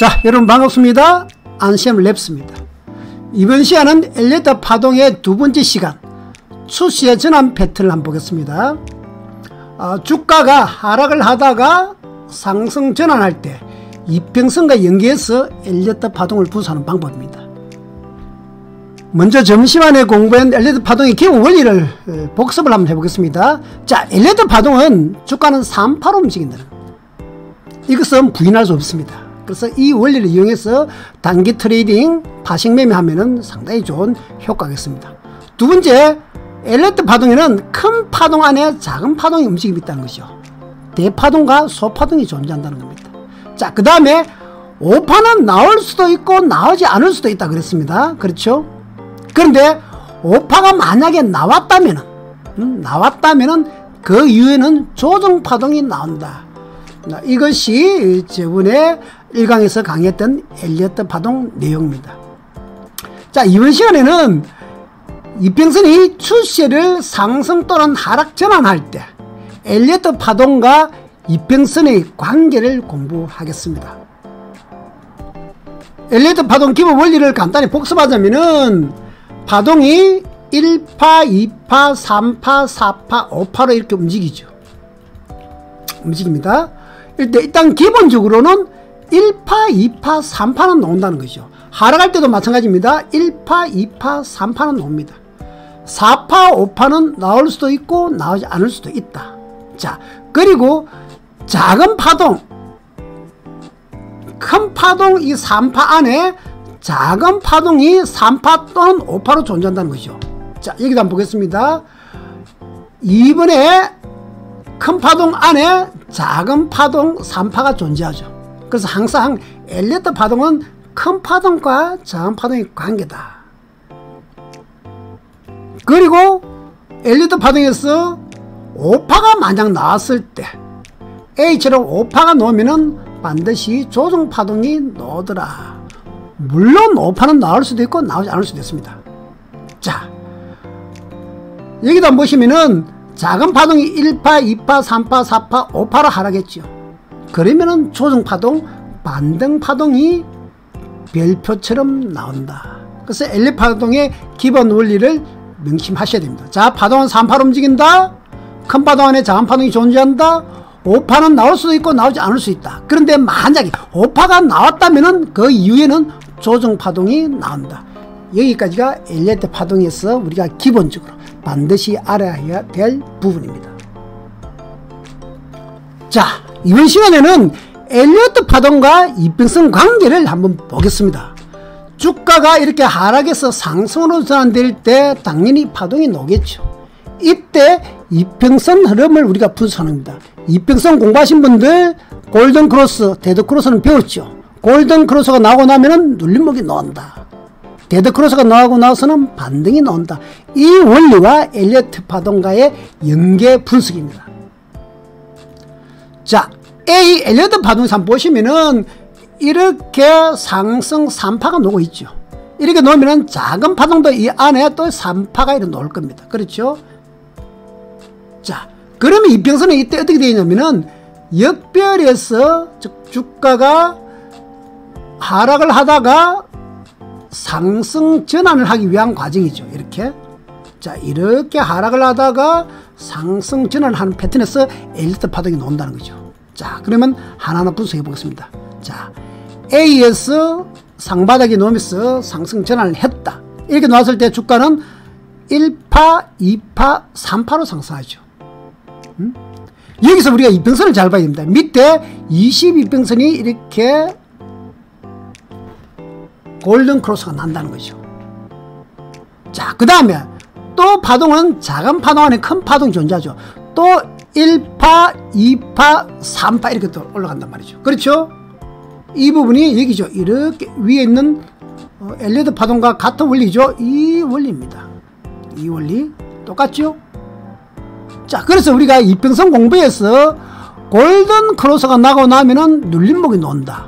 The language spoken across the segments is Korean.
자, 여러분 반갑습니다. 안시엠 랩스입니다. 이번 시간은 엘리어트 파동의 두 번째 시간, 추세의 전환 패턴을 한번 보겠습니다. 주가가 하락을 하다가 상승 전환할 때 이평선과 연계해서 엘리어트 파동을 분석하는 방법입니다. 먼저 점심안에 공부한 엘리어트 파동의 기본 원리를 복습을 한번 해보겠습니다. 자, 엘리어트 파동은 주가는 3파로 움직인다는 겁니다. 이것은 부인할 수 없습니다. 그래서 이 원리를 이용해서 단기 트레이딩, 파식 매매하면 상당히 좋은 효과겠습니다. 두 번째, 엘리어트 파동에는 큰 파동 안에 작은 파동의 움직임이 있다는 것이죠. 대파동과 소파동이 존재한다는 겁니다. 자, 그 다음에 오파는 나올 수도 있고 나오지 않을 수도 있다 그랬습니다. 그렇죠? 그런데 오파가 만약에 나왔다면은 그 이후에는 조정파동이 나온다. 이것이 저번에 1강에서 강의했던 엘리어트 파동 내용입니다. 자, 이번 시간에는 이평선이 추세를 상승 또는 하락 전환할 때 엘리어트 파동과 이평선의 관계를 공부하겠습니다. 엘리어트 파동 기본 원리를 간단히 복습하자면은 파동이 1파, 2파, 3파, 4파, 5파로 이렇게 움직입니다. 일단 기본적으로는 1파, 2파, 3파는 나온다는 것이죠. 하락할 때도 마찬가지입니다. 1파, 2파, 3파는 나옵니다. 4파, 5파는 나올 수도 있고 나오지 않을 수도 있다. 자, 그리고 작은 파동, 큰 파동 이 3파 안에 작은 파동이 3파 또는 5파로 존재한다는 것이죠. 자, 여기도 한번 보겠습니다. 이번에 큰 파동 안에 작은 파동 3파가 존재하죠. 그래서 항상 엘리어트 파동은 큰 파동과 작은 파동의 관계다. 그리고 엘리어트 파동에서 5파가 만약 나왔을 때 H처럼 5파가 나오면은 반드시 조정 파동이 나오더라. 물론 5파는 나올 수도 있고 나오지 않을 수도 있습니다. 자, 여기도 한번 보시면은 작은 파동이 1파, 2파, 3파, 4파, 5파로 하락했죠. 그러면은 조정 파동, 반등 파동이 별표처럼 나온다. 그래서 엘리어트 파동의 기본 원리를 명심하셔야 됩니다. 자, 파동은 3파로 움직인다. 큰 파동 안에 작은 파동이 존재한다. 5파는 나올 수도 있고 나오지 않을 수 있다. 그런데 만약에 5파가 나왔다면은 그 이후에는 조정 파동이 나온다. 여기까지가 엘리어트 파동에서 우리가 기본적으로 반드시 알아야 될 부분입니다. 자, 이번 시간에는 엘리어트 파동과 이평선 관계를 한번 보겠습니다. 주가가 이렇게 하락해서 상승으로 전환될 때 당연히 파동이 나오겠죠. 이때 이평선 흐름을 우리가 분석합니다. 이평선 공부하신 분들 골든 크로스, 데드 크로스는 배웠죠. 골든 크로스가 나오고 나면은 눌림목이 나온다. 데드 크로스가 나오고 나서는 반등이 나온다. 이 원리와 엘리어트 파동과의 연계 분석입니다. 자, A 엘리어트 파동에서 한번 보시면은 이렇게 상승 3파가 나오고 있죠. 이렇게 놓으면은 작은 파동도 이 안에 또 3파가 이렇게 나올 겁니다. 그렇죠? 자, 그러면 이평선은 이때 어떻게 되냐면은 역별에서 즉 주가가 하락을 하다가 상승 전환을 하기 위한 과정이죠. 이렇게. 자, 이렇게 하락을 하다가 상승 전환을 하는 패턴에서 엘리어트 파동이 나온다는 거죠. 자, 그러면 하나하나 분석해 보겠습니다. 자, A에서 상바닥에 놓으면서 상승 전환을 했다. 이렇게 나왔을 때 주가는 1파, 2파, 3파로 상승하죠. 여기서 우리가 이평선을 잘 봐야 됩니다. 밑에 22평선이 이렇게 골든 크로스가 난다는 거죠. 자, 그 다음에 또 파동은 작은 파동 안에 큰 파동이 존재하죠. 또 1파, 2파, 3파 이렇게 또 올라간단 말이죠. 그렇죠? 이 부분이 여기죠. 이렇게 위에 있는 엘리어트 파동과 같은 원리죠. 이 원리입니다. 이 원리 똑같죠? 자, 그래서 우리가 이평선 공부에서 골든 크로스가 나고 나면은 눌림목이 나온다.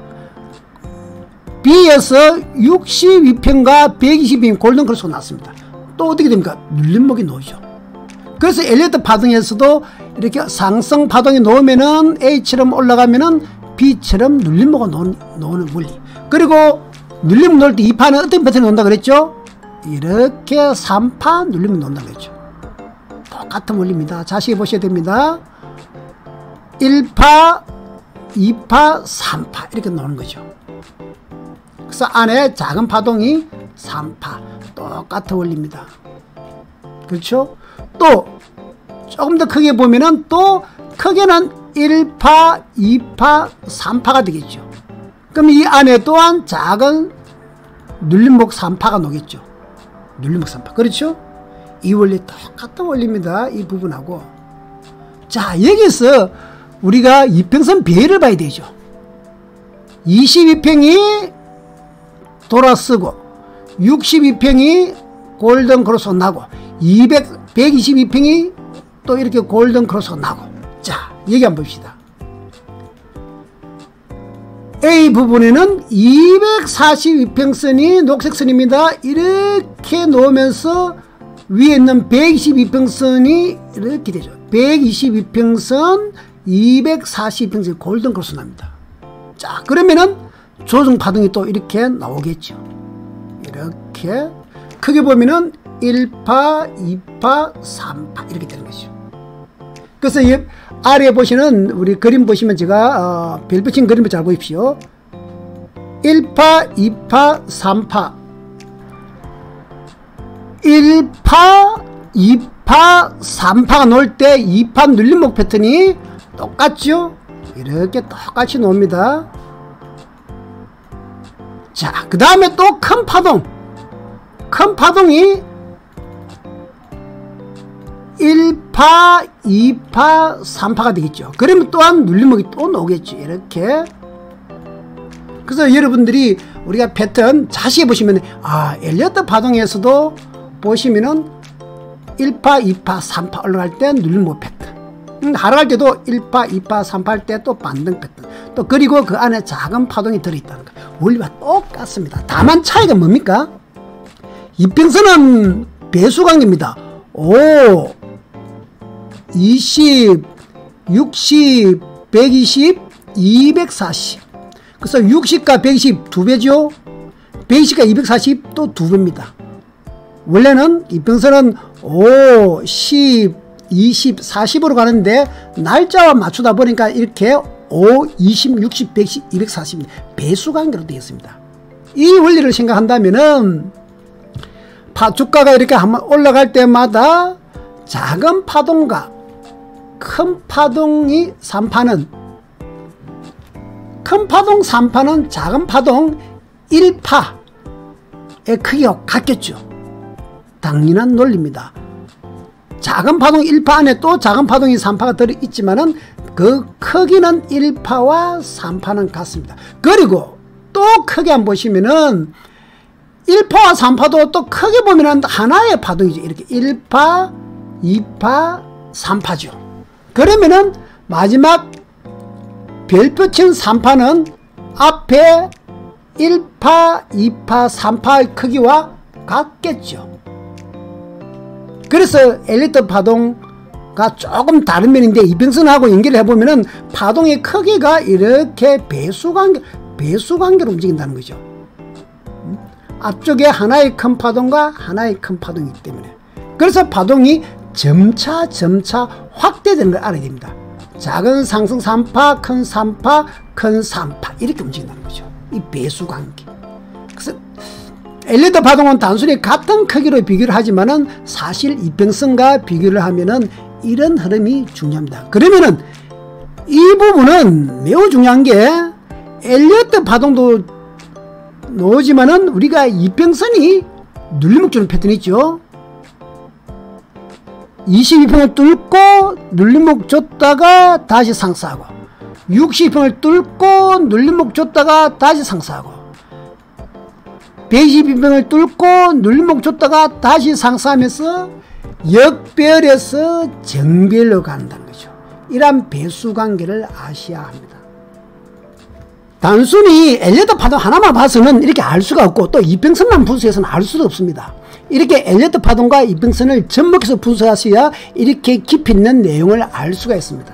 B에서 62평과 120평 골든 크로스가 났습니다. 또 어떻게 됩니까? 눌림목이 나오죠. 그래서 엘리어트 파동에서도 이렇게 상승 파동이 나오면은 A처럼 올라가면은 B처럼 눌림목이 나오는 원리. 그리고 눌림목 놓을 때 2파는 어떤 패턴이 논다 그랬죠? 이렇게 3파 눌림목 논다 그랬죠. 똑같은 원리입니다. 자세히 보셔야 됩니다. 1파, 2파, 3파 이렇게 노는 거죠. 그래서 안에 작은 파동이 3파 똑같은 원리입니다. 그렇죠? 또 조금 더 크게 보면은 또 크게는 1파, 2파, 3파가 되겠죠. 그럼 이 안에 또한 작은 눌림목 3파가 나오겠죠. 눌림목 3파. 그렇죠? 이 원리 똑같은 원리입니다. 이 부분하고. 자, 여기서 우리가 이평선 비례를 봐야 되죠. 22평이 돌아서고 62평이 골든 크로스 나고 122평이 또 이렇게 골든 크로스가 나고. 자, 얘기 한번 봅시다. A 부분에는 242평선이 녹색선입니다. 이렇게 놓으면서 위에 있는 122평선이 이렇게 되죠. 122평선, 242평선 골든 크로스 납니다. 자, 그러면은 조정 파동이 또 이렇게 나오겠죠. 이렇게 크게 보면은 1파, 2파, 3파 이렇게 되는 거죠. 그래서 이 아래에 보시는 우리 그림 보시면 제가 별 붙인 그림을 잘 보십시오. 1파, 2파, 3파 1파, 2파, 3파가 놓을 때 2파 눌림목 패턴이 똑같죠? 이렇게 똑같이 놓습니다. 자, 그 다음에 또 큰 파동. 큰 파동이 1파, 2파, 3파가 되겠죠. 그러면 또한 눌림목이 또 나오겠죠. 이렇게. 그래서 여러분들이 우리가 패턴 자세히 보시면 엘리어트 파동에서도 보시면은 1파, 2파, 3파 올라갈 때 눌림목 패턴. 하락할 때도 1파, 2파, 3파 할 때 또 반등 패턴. 또 그리고 그 안에 작은 파동이 들어있다는 거. 원리와 똑같습니다. 다만 차이가 뭡니까? 이평선은 배수관계입니다. 5, 20, 60, 120, 240. 그래서 60과 120 2배죠. 120과 240 또 2배입니다. 원래는 이평선은 5, 10, 20, 40으로 가는데 날짜와 맞추다 보니까 이렇게 5, 20, 60, 110, 240 배수관계로 되어 있습니다. 이 원리를 생각한다면은 주가가 이렇게 한번 올라갈 때마다 작은 파동과 큰 파동이 3파는 큰 파동 3파는 작은 파동 1파의 크기가 같겠죠. 당연한 논리입니다. 작은 파동 1파 안에 또 작은 파동이 3파가 들어있지만은 그 크기는 1파와 3파는 같습니다. 그리고 또 크게 한번 보시면은 1파와 3파도 또 크게 보면은 하나의 파동이죠. 이렇게 1파, 2파, 3파죠. 그러면은 마지막 별표 친 3파는 앞에 1파, 2파, 3파의 크기와 같겠죠. 그래서 엘리트 파동과 조금 다른 면인데 이평선하고 연결을 해보면은 파동의 크기가 이렇게 배수관계로 움직인다는 거죠. 앞쪽에 하나의 큰 파동과 하나의 큰 파동이기 때문에. 그래서 파동이 점차 확대되는 걸 알아야 됩니다. 작은 상승 3파, 큰 3파, 큰 3파 이렇게 움직인다는 거죠. 이 배수관계. 그래서 엘리트 파동은 단순히 같은 크기로 비교를 하지만은 사실 이평선과 비교를 하면은 이런 흐름이 중요합니다. 그러면은 이 부분은 매우 중요한 게 엘리트 파동도 나오지만은 우리가 이평선이 눌림목 주는 패턴이 있죠. 22평을 뚫고 눌림목 줬다가 다시 상승하고 60평을 뚫고 눌림목 줬다가 다시 상승하고 122평을 뚫고 눌림목 줬다가 다시 상승하면서 역별에서 정별로 간다는 거죠. 이러한 배수관계를 아셔야 합니다. 단순히 엘리어트 파동 하나만 봐서는 이렇게 알 수가 없고 또 이평선만 분석해서는 알 수도 없습니다. 이렇게 엘리어트 파동과 이평선을 접목해서 분석하셔야 이렇게 깊이 있는 내용을 알 수가 있습니다.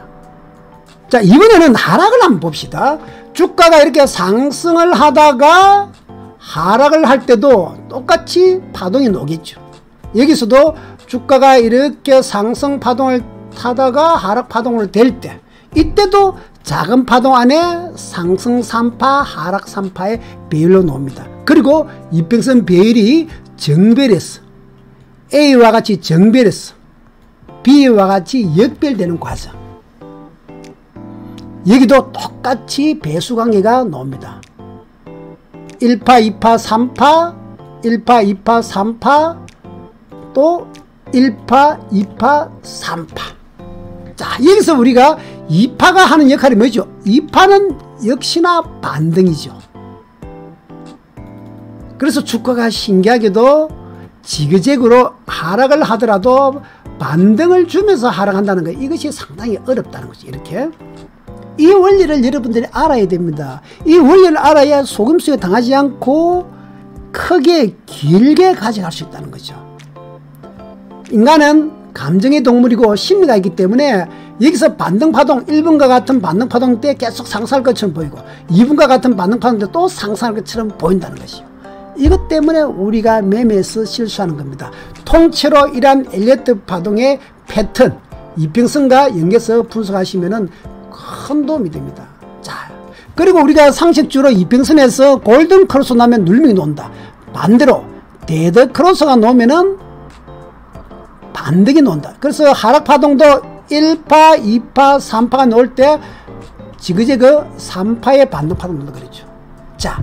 자, 이번에는 하락을 한번 봅시다. 주가가 이렇게 상승을 하다가 하락을 할 때도 똑같이 파동이 나오겠죠. 여기서도 주가가 이렇게 상승 파동을 타다가 하락 파동을 될 때, 이때도 작은 파동 안에 상승 3파 하락 3파의 배열로 나옵니다. 그리고 이평선 배열이 정배했어. A와 같이 정배했어. B와 같이 역배되는 과정. 여기도 똑같이 배수관계가 나옵니다. 1파, 2파, 3파, 1파, 2파, 3파, 또 1파, 2파, 3파. 자, 여기서 우리가 2파가 하는 역할이 뭐죠? 2파는 역시나 반등이죠. 그래서 주가가 신기하게도 지그재그로 하락을 하더라도 반등을 주면서 하락한다는 거, 이것이 상당히 어렵다는 거죠. 이렇게 이 원리를 여러분들이 알아야 됩니다. 이 원리를 알아야 속임수에 당하지 않고 크게 길게 가져갈 수 있다는 거죠. 인간은 감정의 동물이고 심리가 있기 때문에 여기서 반등파동 1분과 같은 반등파동 때 계속 상승할 것처럼 보이고 2분과 같은 반등파동 때 또 상승할 것처럼 보인다는 것이요. 이것 때문에 우리가 매매에서 실수하는 겁니다. 통째로 이러한 엘리어트 파동의 패턴, 이평선과 연계해서 분석하시면 큰 도움이 됩니다. 자, 그리고 우리가 상식적으로 이평선에서 골든 크로스 나면 눌림이 논다. 반대로 데드 크로스가 놓으면은 반등이 논다. 그래서 하락 파동도 1파, 2파, 3파가 놓을 때 지그재그 3파의 반등 파동 논다 그랬죠. 자,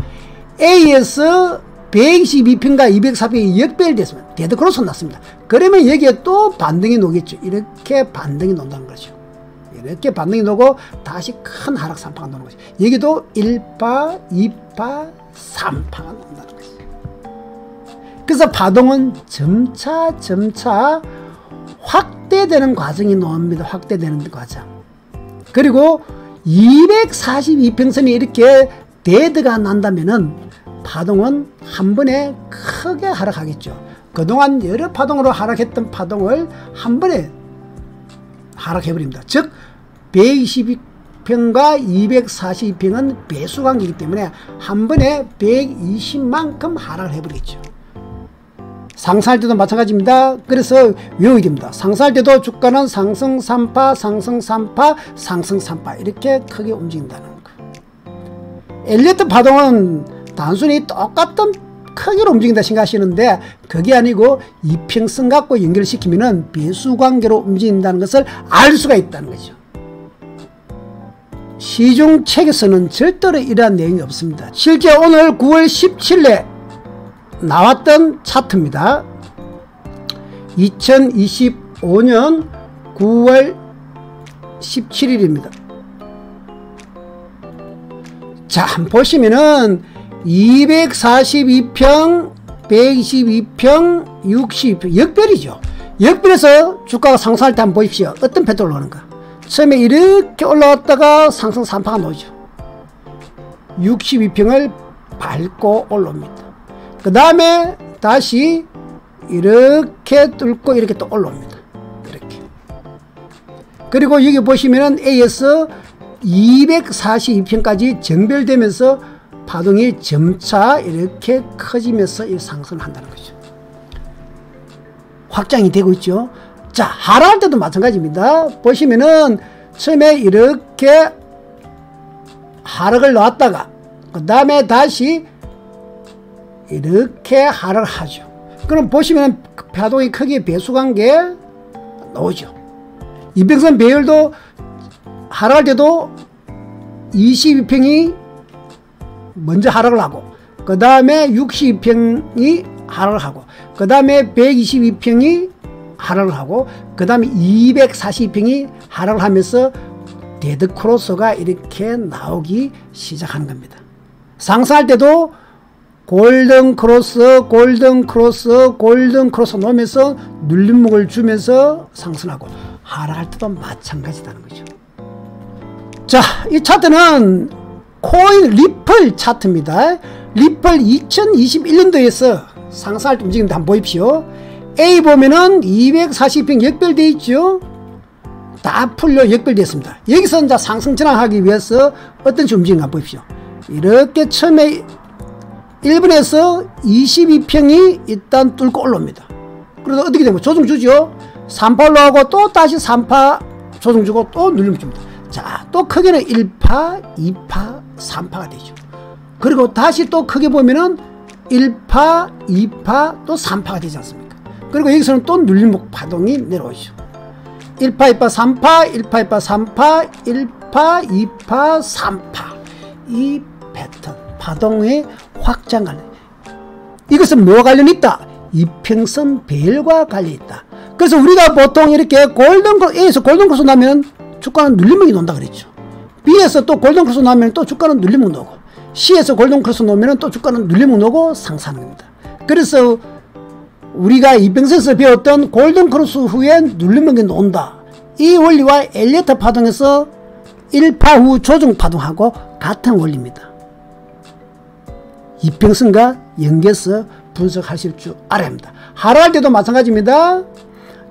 A에서 122평과 204평이 역배열됐으면 데드 크로스 났습니다. 그러면 여기에 또 반등이 놓겠죠. 이렇게 반등이 논다는 거죠. 이렇게 반등이 나고 다시 큰 하락 3파가 나오는 거죠. 여기도 1파, 2파, 3파가 나온다는 거죠. 그래서 파동은 점차 확대되는 과정이 나옵니다. 확대되는 과정. 그리고 242평선이 이렇게 데드가 난다면은 파동은 한 번에 크게 하락하겠죠. 그동안 여러 파동으로 하락했던 파동을 한 번에 하락해버립니다. 즉 122평과 242평은 배수관계이기 때문에 한 번에 120만큼 하락을 해버리겠죠. 상승할 때도 마찬가지입니다. 그래서 외우게 됩니다. 상승할 때도 주가는 상승 3파, 상승 3파, 상승 3파 이렇게 크게 움직인다는 거. 엘리어트 파동은 단순히 똑같은 크기로 움직인다 생각하시는데 그게 아니고 이평선 갖고 연결시키면 배수관계로 움직인다는 것을 알 수가 있다는 거죠. 시중책에서는 절대로 이러한 내용이 없습니다. 실제 오늘 9월 17일에 나왔던 차트입니다. 2025년 9월 17일입니다. 자, 한번 보시면은 242평, 122평, 62평 역별이죠. 역별에서 주가가 상승할 때 한번 보십시오. 어떤 패턴으로 오는가. 처음에 이렇게 올라왔다가 상승 3파가 나오죠. 62평을 밟고 올라옵니다. 그 다음에 다시 이렇게 뚫고 이렇게 또 올라옵니다. 이렇게. 그리고 여기 보시면은 A에서 242평까지 정별되면서 파동이 점차 이렇게 커지면서 상승을 한다는 거죠. 확장이 되고 있죠. 자, 하락할 때도 마찬가지입니다. 보시면은 처음에 이렇게 하락을 놓았다가 그 다음에 다시 이렇게 하락을 하죠. 그럼 보시면 파동이 크게 배수관계 나오죠. 이평선 배열도 하락할 때도 22평이 먼저 하락을 하고 그 다음에 62평이 하락을 하고 그 다음에 122평이 하락을 하고 그 다음에 242평이 하락을 하면서 데드 크로스가 이렇게 나오기 시작하는 겁니다. 상승할 때도 골든 크로스, 골든 크로스, 골든 크로스 놓으면서 눌림목을 주면서 상승하고 하락할 때도 마찬가지다는 거죠. 자, 이 차트는 코인 리플 차트입니다. 리플 2021년도에서 상승할 때 움직임도 한번 보십시오. A 보면은 240평 역별되어 있죠. 다 풀려 연결되었습니다. 여기서 이제 상승 전환하기 위해서 어떤 식으로 움직인가 보십시오. 이렇게 처음에 1번에서 22평이 일단 뚫고 올라옵니다. 그래서 어떻게 되면 조정 주죠. 3파 올라가고 또 다시 3파 조정 주고 또 눌리면 줍니다. 자, 또 크게는 1파, 2파, 3파가 되죠. 그리고 다시 또 크게 보면은 1파, 2파, 또 3파가 되지 않습니까? 그리고 여기서는 또 눌림목 파동이 내려오죠. 1파, 2파, 3파, 1파, 2파, 3파, 1파, 2파, 3파. 이 패턴, 파동의 확장 관련. 이것은 뭐와 관련이 있다? 이평선 배열과 관련이 있다. 그래서 우리가 보통 이렇게 A에서 골든크로스 나면 주가는 눌림목이 논다 그랬죠. B에서 또 골든크로스 나면 또 주가는 눌림목 놓고, C에서 골든크로스 놓으면 또 주가는 눌림목 놓고 상승하는 겁니다. 그래서 우리가 이평선에서 배웠던 골든크로스 후에 눌림목이 논다. 이 원리와 엘리어트 파동에서 1파 후 조정 파동하고 같은 원리입니다. 이평선과 연계해서 분석하실 줄 알아야 합니다. 하락할 때도 마찬가지입니다.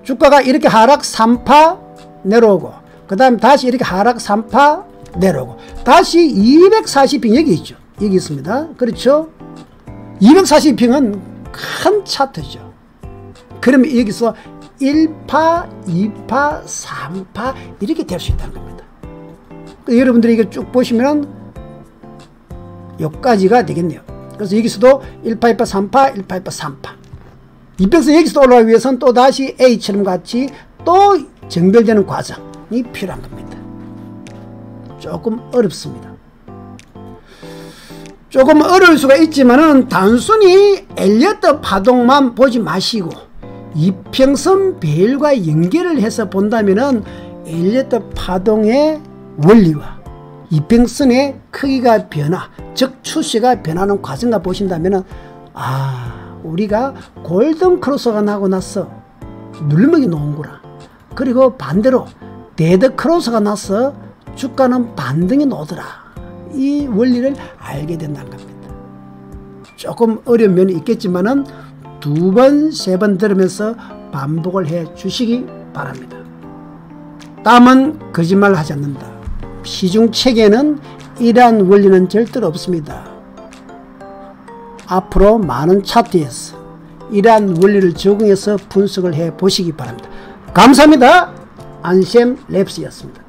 주가가 이렇게 하락 3파 내려오고, 그 다음 다시 이렇게 하락 3파 내려오고, 다시 240평 여기 있죠. 여기 있습니다. 그렇죠? 240평은 큰 차트죠. 그러면 여기서 1파, 2파, 3파 이렇게 될 수 있다는 겁니다. 여러분들이 이거 쭉 보시면 여기까지가 되겠네요. 그래서 여기서도 1파, 2파, 3파, 1파, 2파, 3파. 이평선 여기서 올라가기 위해서는 또 다시 A처럼 같이 또 정별되는 과정이 필요한 겁니다. 조금 어렵습니다. 조금 어려울 수가 있지만은 단순히 엘리어트 파동만 보지 마시고 이평선 배열과 연결을 해서 본다면은 엘리어트 파동의 원리와 이평선의 크기가 변화, 즉 추세가 변하는 과정을 보신다면은 우리가 골든 크로스가 나고 나서 눌림목이 놓은구나. 그리고 반대로 데드 크로스가 나서 주가는 반등이 놓더라. 이 원리를 알게 된다는 겁니다. 조금 어려운 면이 있겠지만은 2번, 3번 들으면서 반복을 해 주시기 바랍니다. 다음은 거짓말 하지 않는다. 시중 책에는 이러한 원리는 절대로 없습니다. 앞으로 많은 차트에서 이러한 원리를 적용해서 분석을 해 보시기 바랍니다. 감사합니다. 안샘 랩스였습니다.